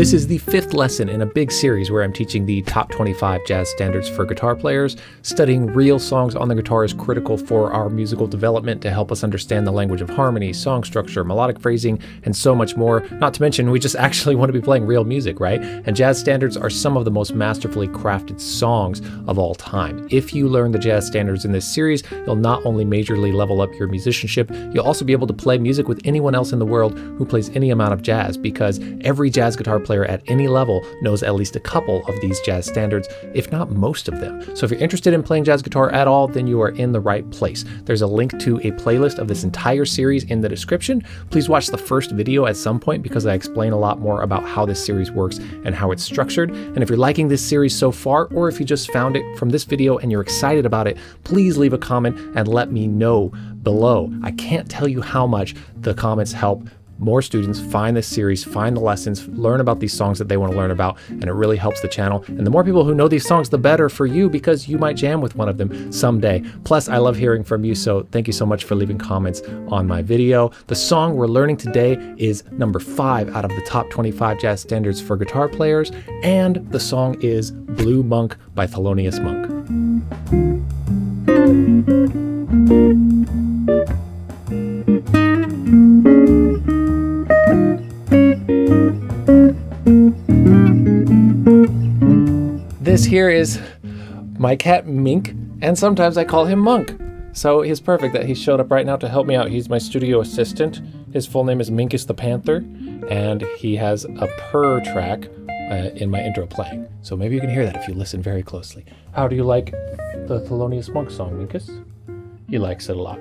This is the 5th lesson in a big series where I'm teaching the top 25 jazz standards for guitar players. Studying real songs on the guitar is critical for our musical development to help us understand the language of harmony, song structure, melodic phrasing, and so much more. Not to mention, we just actually want to be playing real music, right? And jazz standards are some of the most masterfully crafted songs of all time. If you learn the jazz standards in this series, you'll not only majorly level up your musicianship, you'll also be able to play music with anyone else in the world who plays any amount of jazz, because every jazz guitar player at any level knows at least a couple of these jazz standards, if not most of them. So if you're interested in playing jazz guitar at all, then you are in the right place. There's a link to a playlist of this entire series in the description. Please watch the first video at some point because I explain a lot more about how this series works and how it's structured. And if you're liking this series so far, or if you just found it from this video and you're excited about it, please leave a comment and let me know below. I can't tell you how much the comments help more students find this series, find the lessons, learn about these songs that they want to learn about, and it really helps the channel. And the more people who know these songs, the better for you, because you might jam with one of them someday. Plus, I love hearing from you, so thank you so much for leaving comments on my video. The song we're learning today is number 5 out of the top 25 jazz standards for guitar players, and the song is Blue Monk by Thelonious Monk. This here is my cat Mink, and sometimes I call him Monk. So he's perfect that he showed up right now to help me out. He's my studio assistant. His full name is Minkus the Panther, and he has a purr track in my intro playing. So maybe you can hear that if you listen very closely. How do you like the Thelonious Monk song, Minkus? He likes it a lot.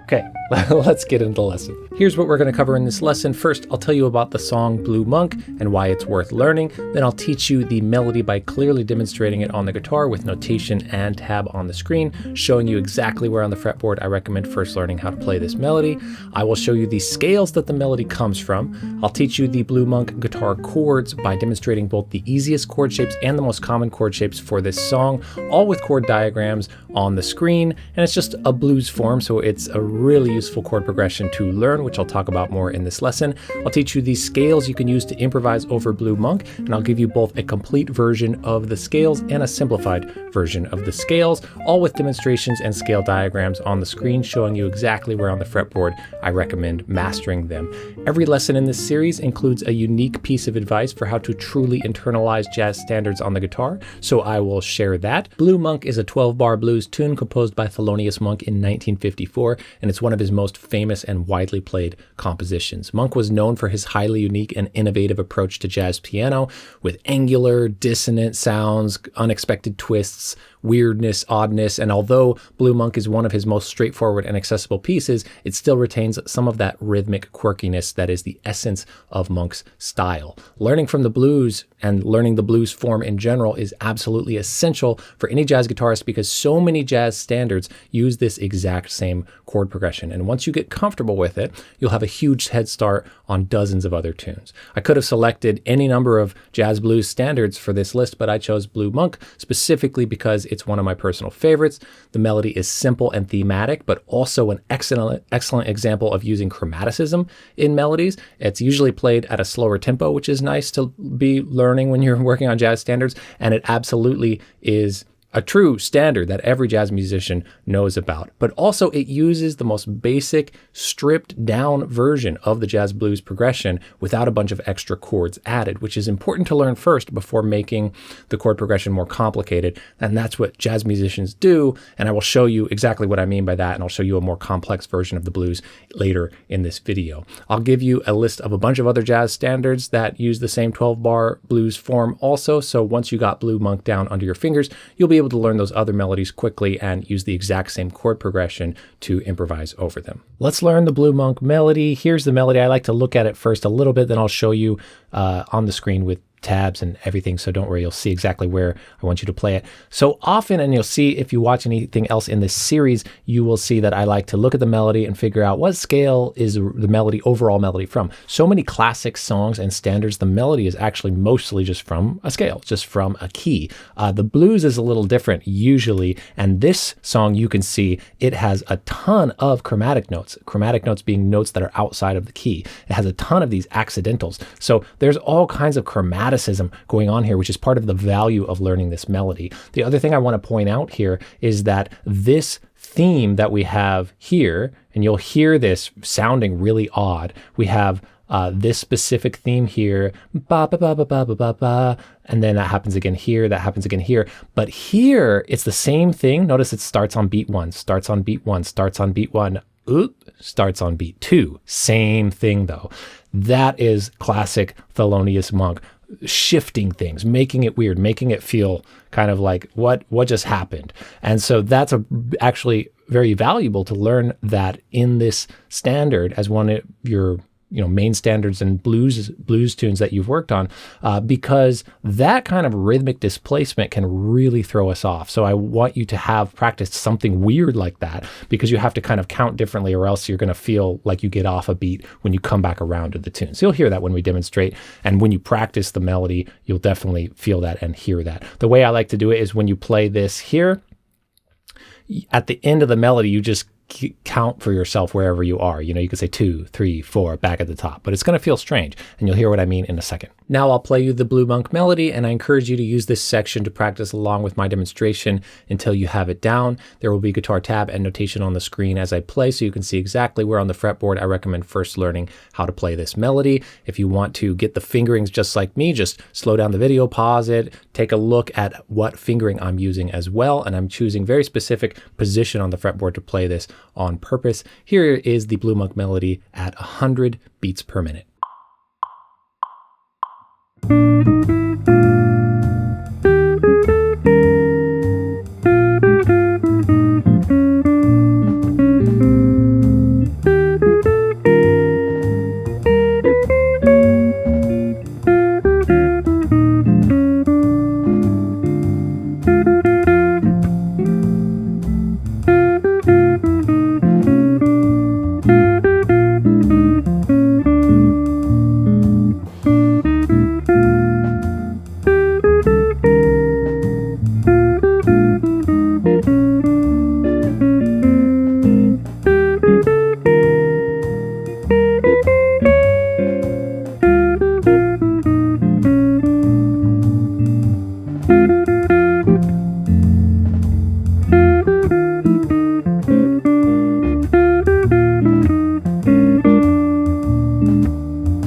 Okay, let's get into the lesson. Here's what we're going to cover in this lesson. First, I'll tell you about the song Blue Monk and why it's worth learning. Then I'll teach you the melody by clearly demonstrating it on the guitar with notation and tab on the screen, showing you exactly where on the fretboard I recommend first learning how to play this melody. I will show you the scales that the melody comes from. I'll teach you the Blue Monk guitar chords by demonstrating both the easiest chord shapes and the most common chord shapes for this song, all with chord diagrams on the screen. And it's just a blues form, so it's a really useful chord progression to learn, which I'll talk about more in this lesson. I'll teach you the scales you can use to improvise over Blue Monk, and I'll give you both a complete version of the scales and a simplified version of the scales, all with demonstrations and scale diagrams on the screen showing you exactly where on the fretboard I recommend mastering them. Every lesson in this series includes a unique piece of advice for how to truly internalize jazz standards on the guitar, so I will share that. Blue Monk is a 12-bar blues tune composed by Thelonious Monk in 1954, and it's one of his most famous and widely played compositions. Monk was known for his highly unique and innovative approach to jazz piano, with angular, dissonant sounds, unexpected twists, weirdness, oddness, and although Blue Monk is one of his most straightforward and accessible pieces, it still retains some of that rhythmic quirkiness that is the essence of Monk's style. Learning from the blues and learning the blues form in general is absolutely essential for any jazz guitarist, because so many jazz standards use this exact same chord progression. And once you get comfortable with it, you'll have a huge head start on dozens of other tunes. I could have selected any number of jazz blues standards for this list, but I chose Blue Monk specifically because it's one of my personal favorites. The melody is simple and thematic, but also an excellent example of using chromaticism in melodies. It's usually played at a slower tempo, which is nice to be learning when you're working on jazz standards, and it absolutely is a true standard that every jazz musician knows about. But also it uses the most basic, stripped down version of the jazz blues progression without a bunch of extra chords added, which is important to learn first before making the chord progression more complicated. And that's what jazz musicians do. And I will show you exactly what I mean by that. And I'll show you a more complex version of the blues later in this video. I'll give you a list of a bunch of other jazz standards that use the same 12-bar blues form also. So once you got Blue Monk down under your fingers, you'll be able to learn those other melodies quickly and use the exact same chord progression to improvise over them. Let's learn the Blue Monk melody. Here's the melody. I like to look at it first a little bit, then I'll show you on the screen with tabs and everything, so don't worry, you'll see exactly where I want you to play it. So often, and you'll see if you watch anything else in this series, you will see that I like to look at the melody and figure out what scale is the melody, overall melody from. So many classic songs and standards, the melody is actually mostly just from a scale, just from a key. The blues is a little different usually, and this song, you can see it has a ton of chromatic notes being notes that are outside of the key. It has a ton of these accidentals. So there's all kinds of chromaticism going on here, which is part of the value of learning this melody. The other thing I want to point out here is that this theme that we have here, and you'll hear this sounding really odd, we have this specific theme here, ba ba ba ba ba ba ba ba, and then that happens again here, that happens again here. But here, it's the same thing. Notice it starts on beat 1, starts on beat 1, starts on beat 1, starts on beat 2. Same thing though. That is classic Thelonious Monk, shifting things, making it weird, making it feel kind of like what just happened. And so that's actually very valuable to learn that in this standard as one of your main standards and blues tunes that you've worked on, because that kind of rhythmic displacement can really throw us off. So I want you to have practiced something weird like that, because you have to kind of count differently, or else you're going to feel like you get off a beat when you come back around to the tune. So you'll hear that when we demonstrate, and when you practice the melody, you'll definitely feel that and hear that. The way I like to do it is when you play this here, at the end of the melody, you just count for yourself wherever you are. You can say 2, 3, 4 back at the top, but it's going to feel strange, and you'll hear what I mean in a second. Now I'll play you the Blue Monk melody, and I encourage you to use this section to practice along with my demonstration until you have it down. There will be guitar tab and notation on the screen as I play, so you can see exactly where on the fretboard I recommend first learning how to play this melody. If you want to get the fingerings just like me, just slow down the video, pause it, take a look at what fingering I'm using as well, and I'm choosing very specific position on the fretboard to play this on purpose. Here is the Blue Monk melody at 100 beats per minute.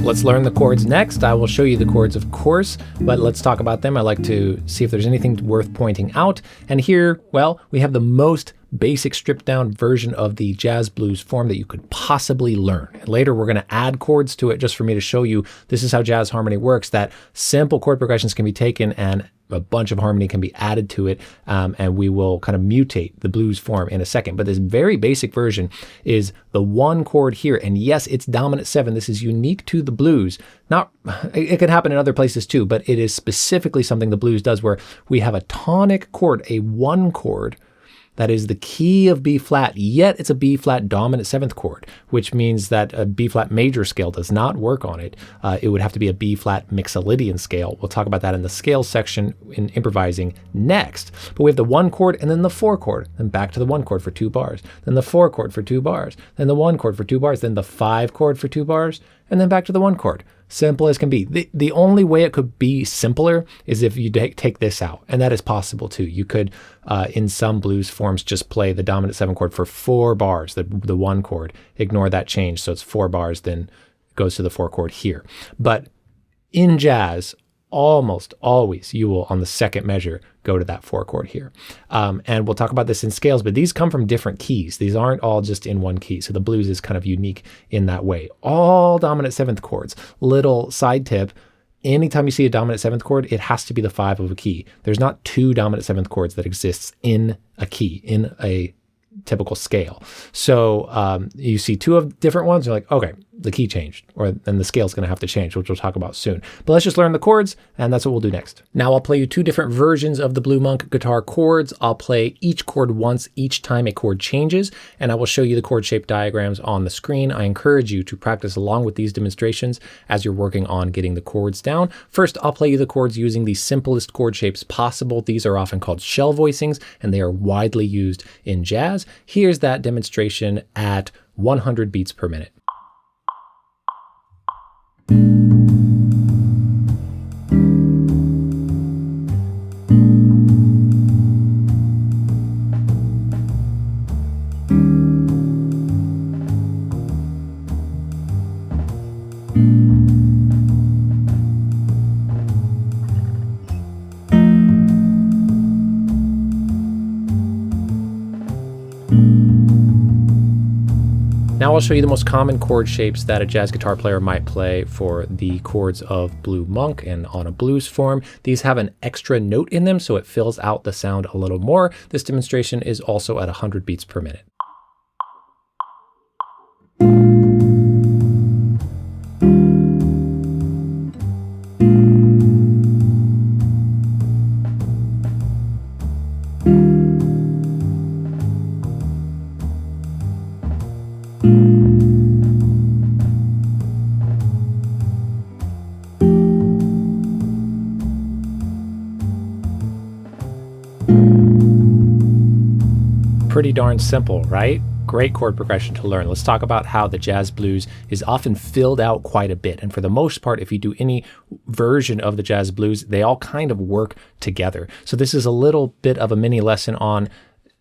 Let's learn the chords next. I will show you the chords, of course, but let's talk about them. I like to see if there's anything worth pointing out. And here, well, we have the most basic stripped down version of the jazz blues form that you could possibly learn. And later we're going to add chords to it just for me to show you this is how jazz harmony works, that simple chord progressions can be taken and a bunch of harmony can be added to it, and we will kind of mutate the blues form in a second. But this very basic version is the 1 chord here, and yes, it's dominant 7. This is unique to the blues. It can happen in other places too, but it is specifically something the blues does, where we have a tonic chord, a 1 chord, that is the key of B flat, yet it's a B flat dominant 7th chord, which means that a B flat major scale does not work on it. It would have to be a B flat mixolydian scale. We'll talk about that in the scale section in improvising next. But we have the 1 chord and then the 4 chord, then back to the 1 chord for 2 bars, then the 4 chord for 2 bars, then the 1 chord for 2 bars, then the 5 chord for 2 bars, and then back to the 1 chord. Simple as can be. The only way it could be simpler is if you take this out, and that is possible too. You could, in some blues forms, just play the dominant 7 chord for 4 bars, the 1 chord, ignore that change, so it's 4 bars, then it goes to the 4 chord here. But in jazz, almost always you will, on the second measure, go to that 4 chord here. And we'll talk about this in scales, but these come from different keys. These aren't all just in one key. So the blues is kind of unique in that way. All dominant 7th chords. Little side tip, anytime you see a dominant 7th chord, it has to be the 5 of a key. There's not 2 dominant 7th chords that exists in a key, in a typical scale. So you see 2 of different ones, you're like, okay, the key changed, then the scale's going to have to change, which we'll talk about soon. But let's just learn the chords, and that's what we'll do next. Now I'll play you 2 different versions of the Blue Monk guitar chords. I'll play each chord once each time a chord changes, and I will show you the chord shape diagrams on the screen. I encourage you to practice along with these demonstrations as you're working on getting the chords down. First, I'll play you the chords using the simplest chord shapes possible. These are often called shell voicings, and they are widely used in jazz. Here's that demonstration at 100 beats per minute. Now I'll show you the most common chord shapes that a jazz guitar player might play for the chords of Blue Monk and on a blues form. These have an extra note in them, so it fills out the sound a little more. This demonstration is also at 100 beats per minute. Pretty darn simple, right? Great chord progression to learn. Let's talk about how the jazz blues is often filled out quite a bit. And for the most part, if you do any version of the jazz blues, they all kind of work together. So this is a little bit of a mini lesson on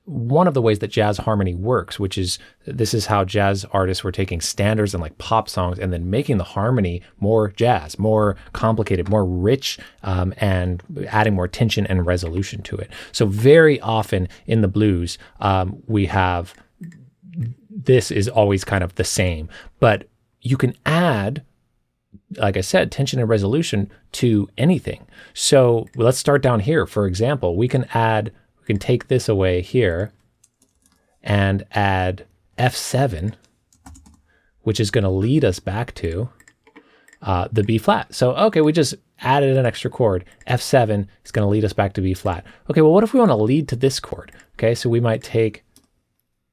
one of the ways that jazz harmony works, which is this is how jazz artists were taking standards and like pop songs and then making the harmony more jazz, more complicated, more rich, and adding more tension and resolution to it. So very often in the blues, we have, this is always kind of the same, but you can add, like I said, tension and resolution to anything. So let's start down here. For example, we can take this away here and add F7, which is going to lead us back to the B flat. So, okay, we just added an extra chord. F7 is going to lead us back to B flat. Okay, well, what if we want to lead to this chord? Okay, so we might take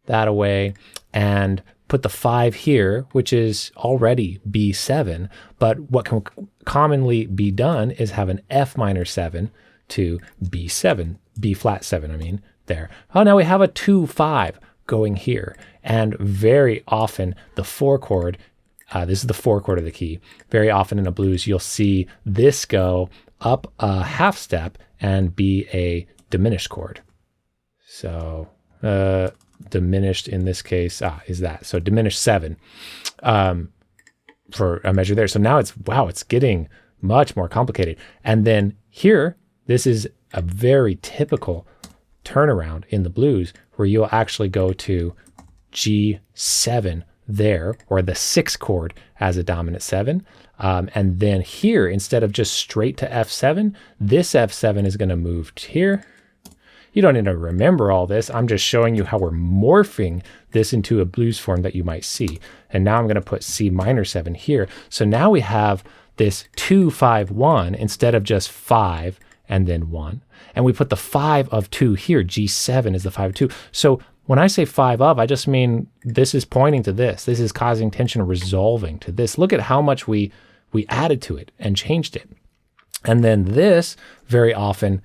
that away and put the 5 here, which is already B7, but what can commonly be done is have an F minor 7 to B7, B flat 7, I mean, there. Oh, now we have a 2-5 going here. And very often the 4 chord, this is the 4 chord of the key. Very often in a blues, you'll see this go up a half step and be a diminished chord. So diminished in this case is that. So diminished 7 for a measure there. So now it's, wow, it's getting much more complicated. And then here, this is a very typical turnaround in the blues where you'll actually go to G7 there, or the 6 chord as a dominant 7. And then here, instead of just straight to F7, this F7 is going to move here. You don't need to remember all this. I'm just showing you how we're morphing this into a blues form that you might see. And now I'm going to put C minor 7 here. So now we have this 2-5-1 instead of just 5 and then 1. And we put the 5 of 2 here. G7 is the 5 of 2. So when I say 5 of, I just mean this is pointing to this. This is causing tension, resolving to this. Look at how much we added to it and changed it. And then this very often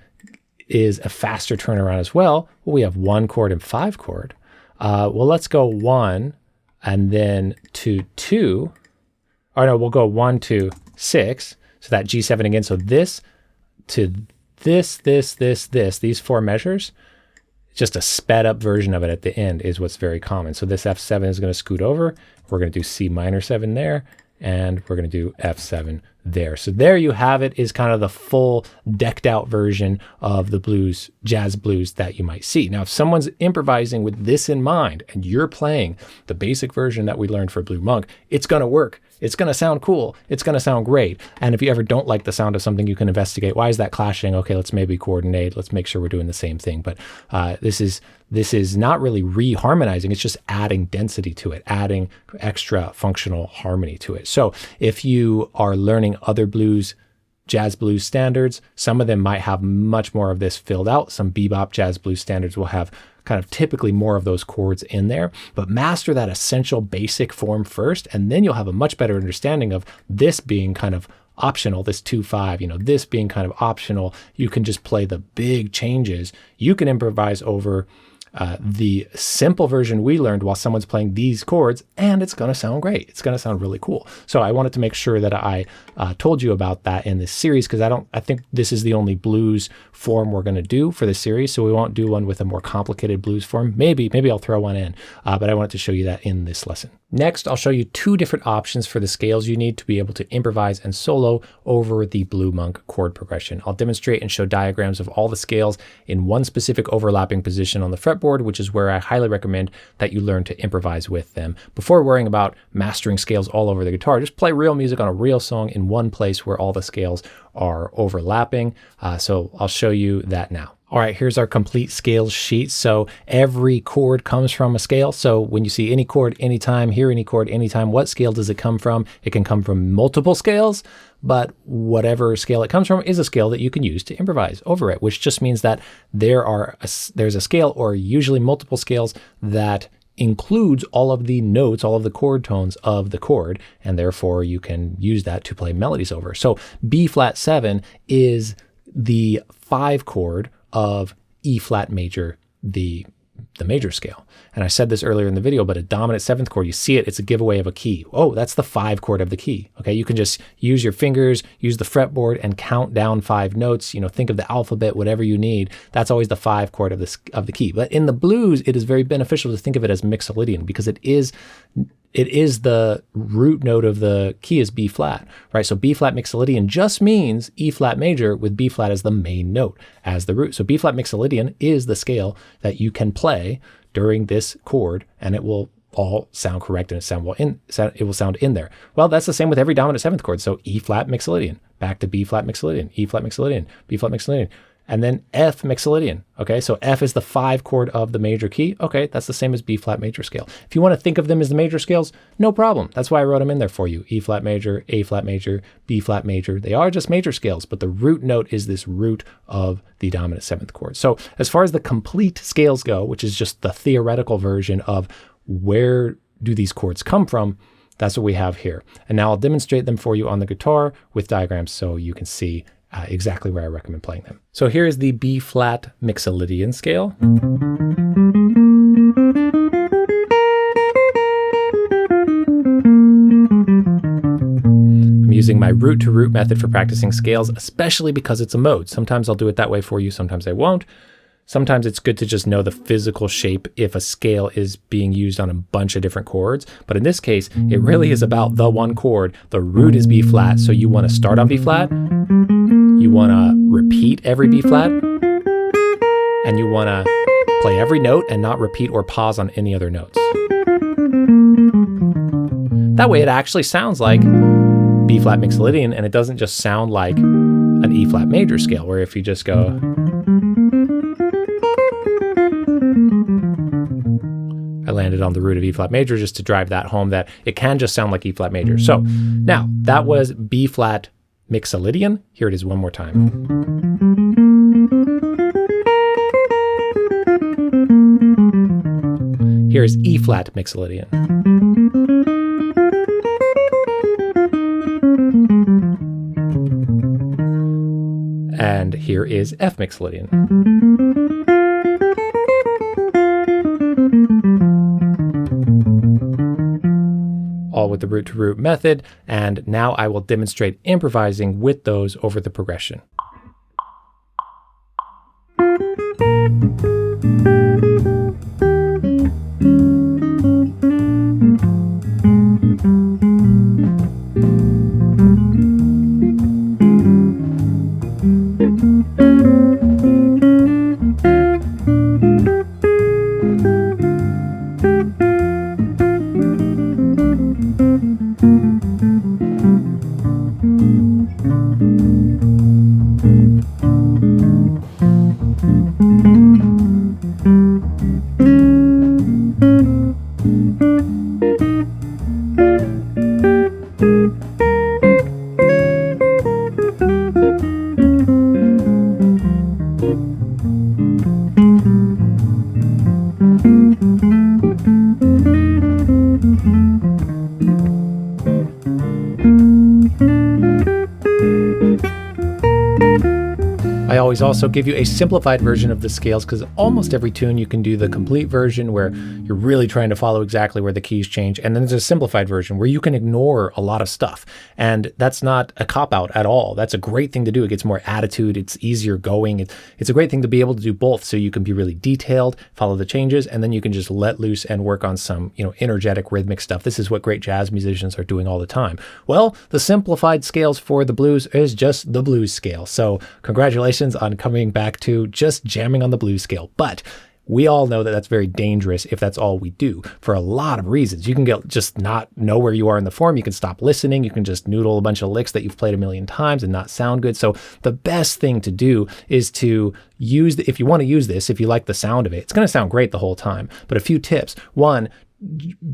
is a faster turnaround as well. We have 1 chord and 5 chord. Well, let's go 1 and then to 2. Or no, we'll go 1 to 6. So that G7 again. So this to this, these 4 measures, just a sped up version of it at the end is what's very common. So this F7 is going to scoot over. We're going to do C minor 7 there, and we're going to do F7 there. So there you have it, is kind of the full decked out version of the blues, jazz blues that you might see. Now, if someone's improvising with this in mind and you're playing the basic version that we learned for Blue Monk, it's going to work. It's going to sound cool. It's going to sound great. And if you ever don't like the sound of something, you can investigate, why is that clashing? Okay, let's maybe coordinate. Let's make sure we're doing the same thing. But this is not really reharmonizing. It's just adding density to it, adding extra functional harmony to it. So if you are learning other blues, jazz blues standards, some of them might have much more of this filled out. Some bebop jazz blues standards will have kind of typically more of those chords in there, but master that essential basic form first, and then you'll have a much better understanding of this being kind of optional, this 2/5, this being kind of optional. You can just play the big changes. You can improvise over the simple version we learned while someone's playing these chords, and it's going to sound great. It's going to sound really cool. So I wanted to make sure that I told you about that in this series, because I think this is the only blues form we're going to do for this series. So we won't do one with a more complicated blues form. Maybe I'll throw one in, but I wanted to show you that in this lesson. Next, I'll show you two different options for the scales you need to be able to improvise and solo over the Blue Monk chord progression. I'll demonstrate and show diagrams of all the scales in one specific overlapping position on the fretboard, which is where I highly recommend that you learn to improvise with them. Before worrying about mastering scales all over the guitar, just play real music on a real song in one place where all the scales are overlapping. So I'll show you that now. All right, here's our complete scales sheet. So every chord comes from a scale. So when you see any chord anytime, hear any chord anytime, what scale does it come from? It can come from multiple scales, but whatever scale it comes from is a scale that you can use to improvise over it, which just means that there's a scale, or usually multiple scales, that includes all of the notes, all of the chord tones of the chord, and therefore you can use that to play melodies over. So B flat 7 is the 5 chord of E flat major, the major scale. And I said this earlier in the video, but a dominant 7th chord, you see it, it's a giveaway of a key. Oh, that's the 5 chord of the key. Okay, you can just use your fingers, use the fretboard, and count down 5 notes. Think of the alphabet, whatever you need. That's always the 5 chord of the key. But in the blues, it is very beneficial to think of it as mixolydian, because it is the root note of the key is B flat, right? So B flat mixolydian just means E flat major with B flat as the main note, as the root. So B flat mixolydian is the scale that you can play during this chord, and it will all sound correct and it will sound in there. Well, that's the same with every dominant 7th chord. So E flat mixolydian, back to B flat mixolydian, E flat mixolydian, B flat mixolydian, and then F mixolydian. Okay, so F is the 5 chord of the major key. Okay, that's the same as B flat major scale. If you want to think of them as the major scales, no problem. That's why I wrote them in there for you. E flat major, A flat major, B flat major. They are just major scales, but the root note is this root of the dominant 7th chord. So as far as the complete scales go, which is just the theoretical version of where do these chords come from, that's what we have here. And now I'll demonstrate them for you on the guitar with diagrams so you can see exactly where I recommend playing them. So here is the B flat mixolydian scale. I'm using my root to root method for practicing scales, especially because it's a mode. Sometimes I'll do it that way for you, sometimes I won't. Sometimes it's good to just know the physical shape if a scale is being used on a bunch of different chords. But in this case, it really is about the one chord. The root is B flat, so you want to start on B flat, you want to repeat every B flat, and you want to play every note and not repeat or pause on any other notes. That way it actually sounds like B flat mixolydian, and it doesn't just sound like an E flat major scale, where if you just go, I landed on the root of E flat major just to drive that home, that it can just sound like E flat major. So now that was B flat mixolydian. Here it is one more time. Here is E flat mixolydian. And here is F mixolydian. All with the root to root method. And now I will demonstrate improvising with those over the progression. always also give you a simplified version of the scales, because almost every tune you can do the complete version where you're really trying to follow exactly where the keys change. And then there's a simplified version where you can ignore a lot of stuff. And that's not a cop-out at all. That's a great thing to do. It gets more attitude. It's easier going. It's a great thing to be able to do both, so you can be really detailed, follow the changes, and then you can just let loose and work on some, energetic rhythmic stuff. This is what great jazz musicians are doing all the time. Well, the simplified scales for the blues is just the blues scale. So congratulations on coming back to just jamming on the blues scale. But we all know that that's very dangerous if that's all we do, for a lot of reasons. You can just not know where you are in the form. You can stop listening. You can just noodle a bunch of licks that you've played a million times and not sound good. So the best thing to do is to use, if you want to use this, if you like the sound of it, it's going to sound great the whole time. But a few tips. One,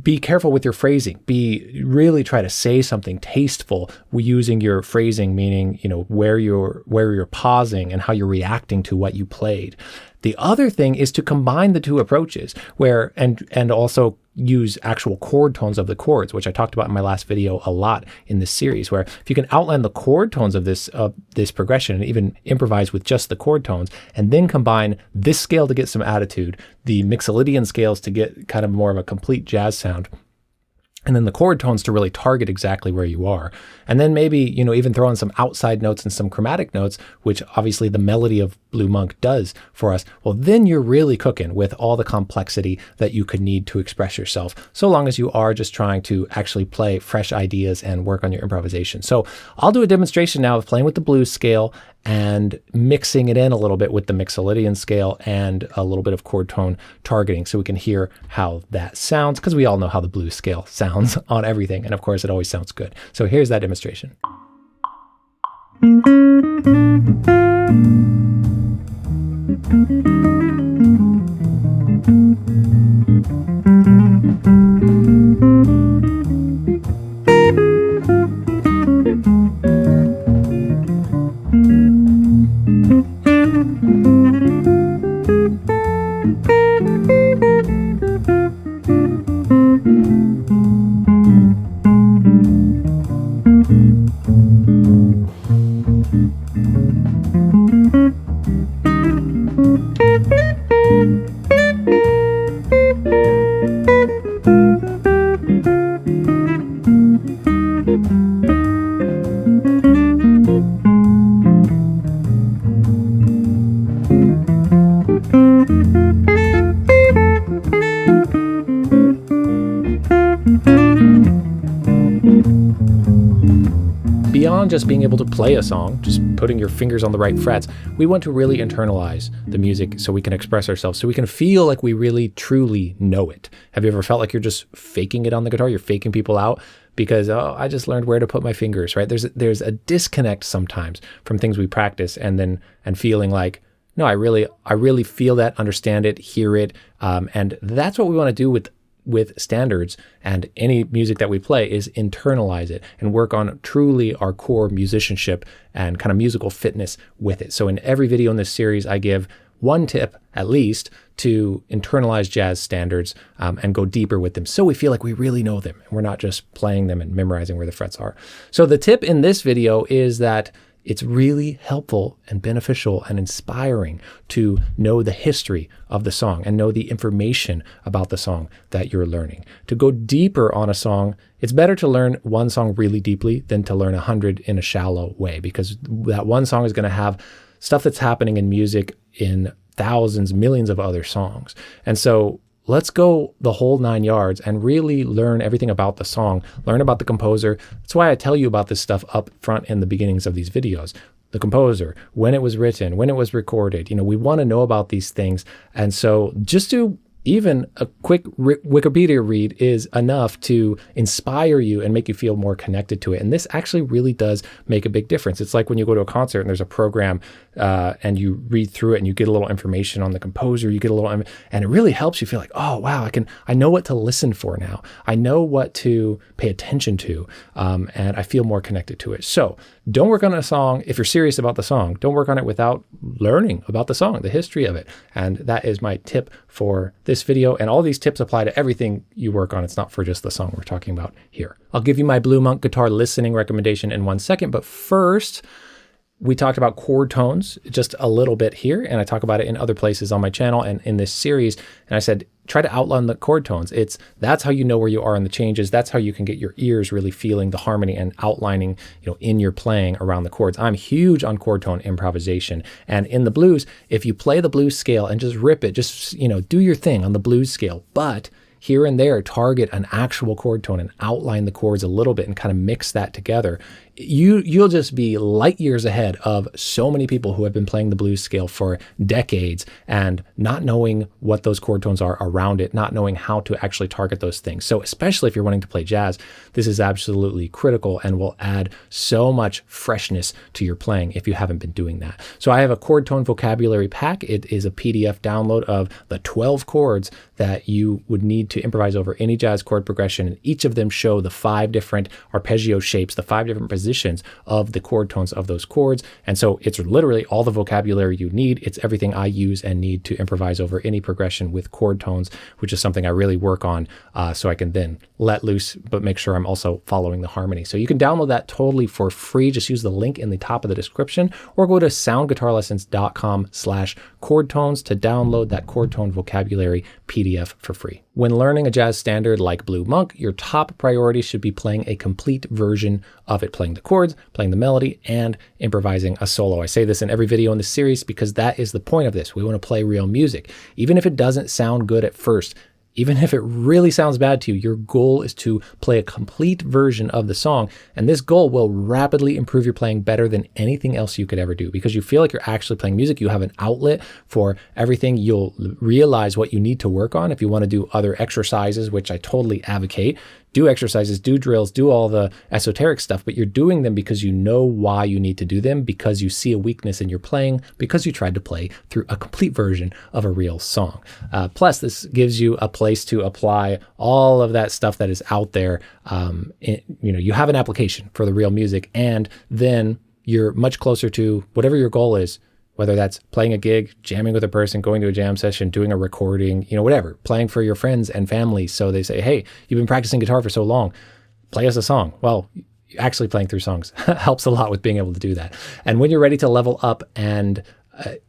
be careful with your phrasing. Really try to say something tasteful using your phrasing, meaning, where you're pausing and how you're reacting to what you played. The other thing is to combine the two approaches and also use actual chord tones of the chords, which I talked about in my last video a lot in this series, where if you can outline the chord tones of this progression and even improvise with just the chord tones, and then combine this scale to get some attitude, the Mixolydian scales to get kind of more of a complete jazz sound, and then the chord tones to really target exactly where you are. And then maybe, even throw in some outside notes and some chromatic notes, which obviously the melody of Blue Monk does for us. Well, then you're really cooking with all the complexity that you could need to express yourself, so long as you are just trying to actually play fresh ideas and work on your improvisation. So I'll do a demonstration now of playing with the blues scale and mixing it in a little bit with the Mixolydian scale and a little bit of chord tone targeting, so we can hear how that sounds, because we all know how the blues scale sounds on everything. And of course, it always sounds good. So here's that demonstration. Beyond just being able to play a song, just putting your fingers on the right frets, we want to really internalize the music so we can express ourselves, so we can feel like we really truly know it. Have you ever felt like you're just faking it on the guitar? You're faking people out because, I just learned where to put my fingers, right? There's a disconnect sometimes from things we practice and feeling like, no, I really feel that, understand it, hear it. And that's what we want to do with standards and any music that we play, is internalize it and work on truly our core musicianship and kind of musical fitness with it. So in every video in this series, I give one tip at least to internalize jazz standards and go deeper with them, so we feel like we really know them and we're not just playing them and memorizing where the frets are. So the tip in this video is that it's really helpful and beneficial and inspiring to know the history of the song and know the information about the song that you're learning. To go deeper on a song, it's better to learn one song really deeply than to learn 100 in a shallow way, because that one song is going to have stuff that's happening in music in thousands, millions of other songs. And so let's go the whole 9 yards and really learn everything about the song, learn about the composer. That's why I tell you about this stuff up front in the beginnings of these videos. The composer, when it was written, when it was recorded. We want to know about these things. And so just to even a quick Wikipedia read is enough to inspire you and make you feel more connected to it. And this actually really does make a big difference. It's like when you go to a concert and there's a program and you read through it and you get a little information on the composer, you get a little, and it really helps you feel like, oh, wow, I know what to listen for now. I know what to pay attention to, and I feel more connected to it. So don't work on a song if you're serious about the song. Don't work on it without learning about the song, the history of it. And that is my tip for this video. And all these tips apply to everything you work on. It's not for just the song we're talking about here. I'll give you my Blue Monk guitar listening recommendation in 1 second. But first, We talked about chord tones just a little bit here, and I talk about it in other places on my channel and in this series. And I said, try to outline the chord tones. That's how you know where you are in the changes. That's how you can get your ears really feeling the harmony and outlining, in your playing around the chords. I'm huge on chord tone improvisation. And in the blues, if you play the blues scale and just rip it, just, do your thing on the blues scale, but here and there, target an actual chord tone and outline the chords a little bit and kind of mix that together. You'll just be light years ahead of so many people who have been playing the blues scale for decades and not knowing what those chord tones are around it, not knowing how to actually target those things. So especially if you're wanting to play jazz, this is absolutely critical and will add so much freshness to your playing if you haven't been doing that. So I have a chord tone vocabulary pack. It is a PDF download of the 12 chords that you would need to improvise over any jazz chord progression, and each of them show the 5 different arpeggio shapes, the 5 different positions of the chord tones of those chords. And so it's literally all the vocabulary you need. It's everything I use and need to improvise over any progression with chord tones, which is something I really work on so I can then let loose, but make sure I'm also following the harmony. So you can download that totally for free. Just use the link in the top of the description or go to soundguitarlessons.com/chord tones to download that chord tone vocabulary PDF for free. When learning a jazz standard like Blue Monk, your top priority should be playing a complete version of it, playing the chords, playing the melody, and improvising a solo. I say this in every video in this series because that is the point of this. We want to play real music. Even if it doesn't sound good at first, even if it really sounds bad to you, your goal is to play a complete version of the song. And this goal will rapidly improve your playing better than anything else you could ever do, because you feel like you're actually playing music. You have an outlet for everything. You'll realize what you need to work on if you want to do other exercises, which I totally advocate. Do exercises, do drills, do all the esoteric stuff, but you're doing them because you know why you need to do them, because you see a weakness in your playing, because you tried to play through a complete version of a real song. Plus, this gives you a place to apply all of that stuff that is out there. You have an application for the real music, and then you're much closer to whatever your goal is, whether that's playing a gig, jamming with a person, going to a jam session, doing a recording, whatever, playing for your friends and family. So they say, hey, you've been practicing guitar for so long, play us a song. Well, actually playing through songs helps a lot with being able to do that. And when you're ready to level up and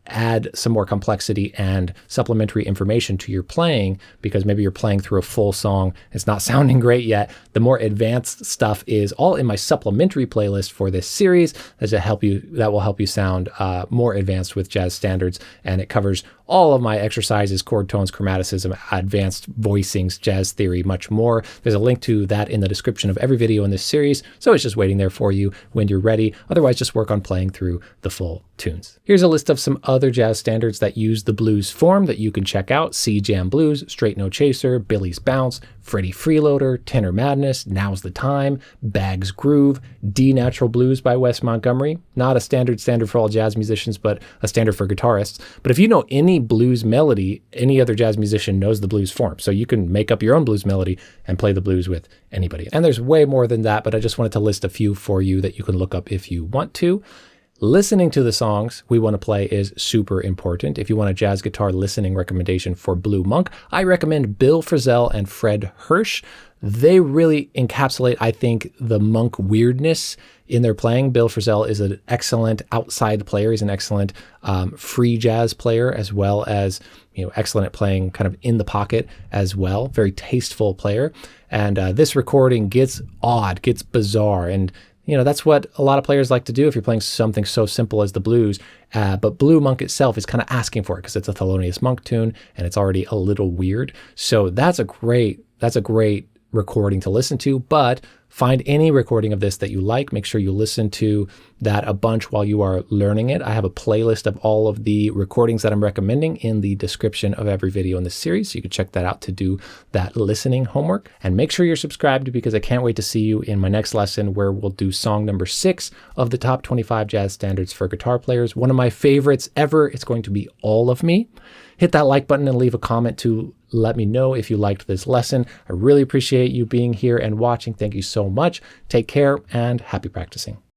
add some more complexity and supplementary information to your playing, because maybe you're playing through a full song, it's not sounding great yet, the more advanced stuff is all in my supplementary playlist for this series that will help you sound more advanced with jazz standards. And it covers all of my exercises, chord tones, chromaticism, advanced voicings, jazz theory, much more. There's a link to that in the description of every video in this series, so it's just waiting there for you when you're ready. Otherwise, just work on playing through the full tunes. Here's a list of some other jazz standards that use the blues form that you can check out: C Jam Blues, Straight No Chaser, Billy's Bounce, Freddie Freeloader, Tenor Madness, Now's the Time, Bag's Groove, D Natural Blues by Wes Montgomery. Not a standard for all jazz musicians, but a standard for guitarists. But if you know any blues melody, any other jazz musician knows the blues form. So you can make up your own blues melody and play the blues with anybody. And there's way more than that, but I just wanted to list a few for you that you can look up if you want to. Listening to the songs we want to play is super important. If you want a jazz guitar listening recommendation for Blue Monk, I recommend Bill Frisell and Fred Hirsch. They really encapsulate, I think, the monk weirdness in their playing. Bill Frisell is an excellent outside player. He's an excellent free jazz player, as well as excellent at playing kind of in the pocket as well. Very tasteful player. And this recording gets odd, gets bizarre, and that's what a lot of players like to do if you're playing something so simple as the blues. But Blue Monk itself is kind of asking for it because it's a Thelonious Monk tune and it's already a little weird. So that's a great recording to listen to. But find any recording of this that you like. Make sure you listen to that a bunch while you are learning it. I have a playlist of all of the recordings that I'm recommending in the description of every video in this series, so you can check that out to do that listening homework. And make sure you're subscribed, because I can't wait to see you in my next lesson, where we'll do song number 6 of the top 25 jazz standards for guitar players. One of my favorites ever. It's going to be All of Me. Hit that like button and leave a comment to let me know if you liked this lesson. I really appreciate you being here and watching. Thank you so much. Take care and happy practicing.